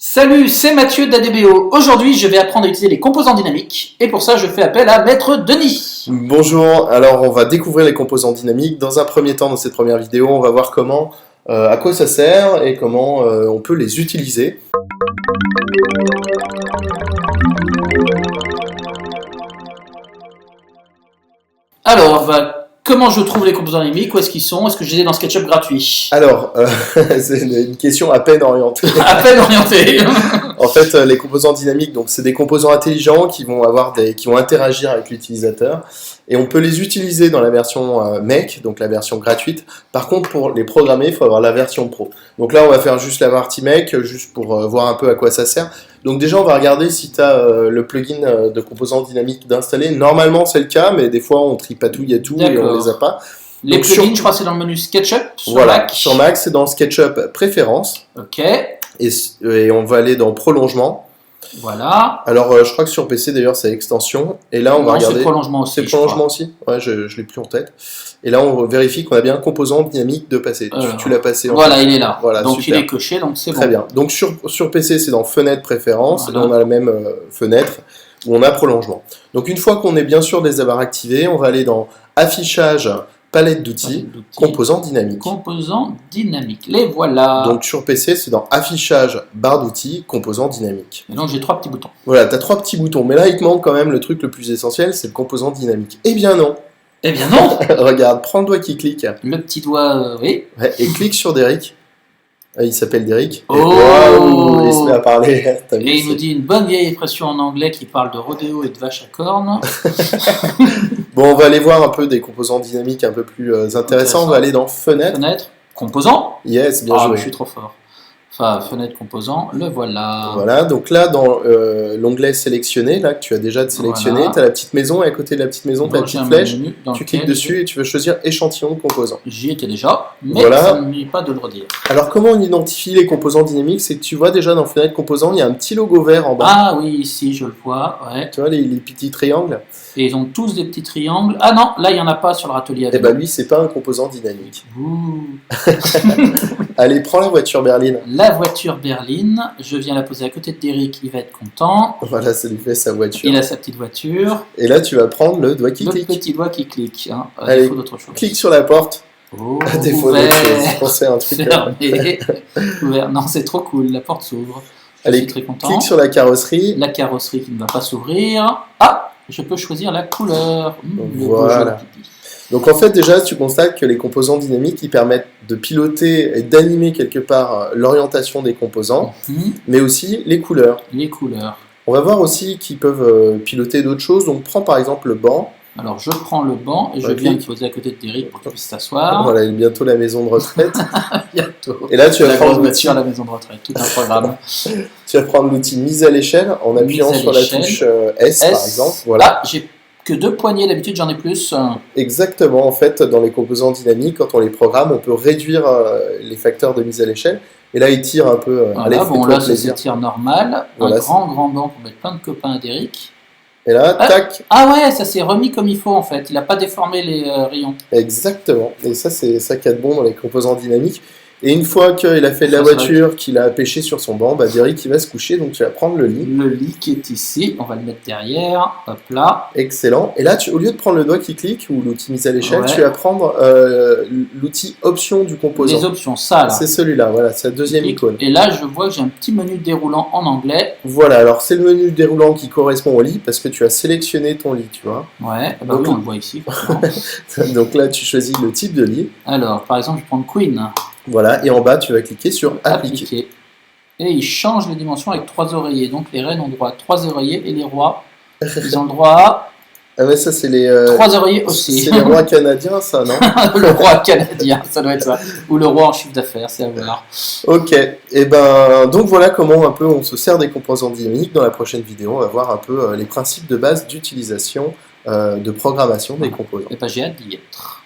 Salut, c'est Mathieu d'ADBO. Aujourd'hui, je vais apprendre à utiliser les composants dynamiques et pour ça, je fais appel à Maître Denis. Bonjour, alors on va découvrir les composants dynamiques. Dans un premier temps, dans cette première vidéo, on va voir comment, à quoi ça sert et comment on peut les utiliser. Alors, comment je trouve les composants dynamiques? Où est-ce qu'ils sont? Est-ce que je les ai dans SketchUp gratuit? Alors, c'est une question à peine orientée. À peine orienté. En fait, les composants dynamiques, donc c'est des composants intelligents qui vont interagir avec l'utilisateur, et on peut les utiliser dans la version Make, donc la version gratuite. Par contre, pour les programmer, il faut avoir la version Pro. Donc là, on va faire juste la partie Make, juste pour voir un peu à quoi ça sert. Donc déjà, on va regarder si tu as le plugin de composants dynamiques d'installer. Normalement, c'est le cas, mais des fois, on tripatouille et tout, et on les a pas. Les donc, plugins, je crois que c'est dans le menu SketchUp sur voilà, Mac. Sur Mac, c'est dans SketchUp Préférences. Ok. Et on va aller dans Prolongement. Voilà. Alors, je crois que sur PC, d'ailleurs, c'est Extension. Et là, on va regarder... c'est Prolongement aussi. C'est Prolongement aussi. Ouais, je l'ai plus en tête. Et là, on vérifie qu'on a bien un composant dynamique de passer. Tu l'as passé. Voilà, il est là. Voilà, donc, super. il est coché, donc c'est bon. Très bien. Donc, sur PC, c'est dans Fenêtre Préférences. Voilà. Et là, on a la même fenêtre où on a Prolongement. Donc, une fois qu'on est bien sûr de les avoir activés, on va aller dans Affichage, Palette d'outils, composants dynamiques. Composants dynamiques, les voilà. Donc sur PC, c'est dans Affichage, barre d'outils, composants dynamiques. Et donc j'ai 3 petits boutons. Voilà, tu as 3 petits boutons, mais là il te manque quand même le truc le plus essentiel, c'est le composant dynamique. Eh bien non. Eh bien non. Regarde, prends le doigt qui clique. Le petit doigt, oui. Ouais, et clique sur Derek. Il s'appelle Derek. Oh. Waouh, il se met à parler. Et il nous dit une bonne vieille expression en anglais qui parle de rodéo et de vache à cornes. Bon, on va aller voir un peu des composants dynamiques un peu plus intéressants. On va aller dans Fenêtre. Fenêtre, composant. Yes, bien joué. Je suis trop fort. Enfin, fenêtre, composant, le voilà. Voilà, donc là, dans l'onglet sélectionner, là, que tu as déjà sélectionné, voilà. tu as la petite maison, et à côté de la petite maison, tu as la petite flèche. Tu cliques dessus et tu veux choisir échantillon de composants. J'y étais déjà, mais voilà. ça ne me dit pas de le redire. Alors, comment on identifie les composants dynamiques? C'est que tu vois déjà dans Fenêtre composants, il y a un petit logo vert en bas. Ah oui, ici, je le vois, ouais. Tu vois, les petits triangles. Et ils ont tous des petits triangles. Ah non, là, il n'y en a pas sur le râtelier. Eh ben lui, c'est pas un composant dynamique. Ouh. Allez, prends la voiture berline. La voiture berline, je viens la poser à côté de Derek, il va être content. Voilà, ça lui fait sa voiture. Il a sa petite voiture. Et là, tu vas prendre le doigt qui clique. Le petit doigt qui clique, hein, à allez, défaut d'autre chose. Clique sur la porte. Oh, à défaut d'autre chose. Pensez à un truc. Fermé. Ouvert. Non, c'est trop cool, la porte s'ouvre. Je suis très content. Clique sur la carrosserie. La carrosserie qui ne va pas s'ouvrir. Ah, je peux choisir la couleur. Voilà. Donc en fait déjà tu constates que les composants dynamiques ils permettent de piloter et d'animer quelque part l'orientation des composants, mais aussi les couleurs. Les couleurs. On va voir aussi qu'ils peuvent piloter d'autres choses, donc prends par exemple le banc. Alors je prends le banc et je viens le poser à côté de Derek pour qu'il puisse s'asseoir. Voilà, il est bientôt la maison de retraite. Bientôt. Et là tu vas prendre l'outil à la maison de retraite, tout un programme. Tu vas prendre l'outil mise à l'échelle en appuyant sur la touche S par exemple. Voilà. Ah, j'ai que 2 poignées, d'habitude j'en ai plus. Exactement, en fait, dans les composants dynamiques, quand on les programme, on peut réduire les facteurs de mise à l'échelle. Et là, il tire un peu. Voilà, bon, là, c'est tir normal. Voilà, un grand banc pour mettre plein de copains à Derek. Et là, tac. Ah ouais, ça s'est remis comme il faut en fait. Il n'a pas déformé les rayons. Exactement. Et ça, c'est ça qu'il y a de bon dans les composants dynamiques. Et une fois qu'il a fait de la voiture, qu'il a pêché sur son banc, bah Derek il va se coucher, donc tu vas prendre le lit. Le lit qui est ici, on va le mettre derrière, hop là. Excellent. Et là, au lieu de prendre le doigt qui clique ou l'outil mise à l'échelle, tu vas prendre l'outil option du composant. Les options, ça là. C'est celui-là, voilà, c'est la deuxième icône. Et là, je vois que j'ai un petit menu déroulant en anglais. Voilà, alors c'est le menu déroulant qui correspond au lit parce que tu as sélectionné ton lit, tu vois. Ouais, bah oui, on le voit ici. Donc là, tu choisis le type de lit. Alors, par exemple, je prends Queen. Voilà, et en bas, tu vas cliquer sur Appliquer. Et il change les dimensions avec 3 oreillers. Donc les reines ont droit à 3 oreillers et les rois, ils ont le droit à... Ah mais ça, c'est les... 3 oreillers aussi. C'est les rois canadiens, ça, non? Le roi canadien, ça doit être ça. Ou le roi en chiffre d'affaires, c'est à voir. Ok, et ben donc voilà comment un peu on se sert des composants dynamiques. Dans la prochaine vidéo, on va voir un peu les principes de base d'utilisation, de programmation des composants. Et pas j'ai hâte d'y être.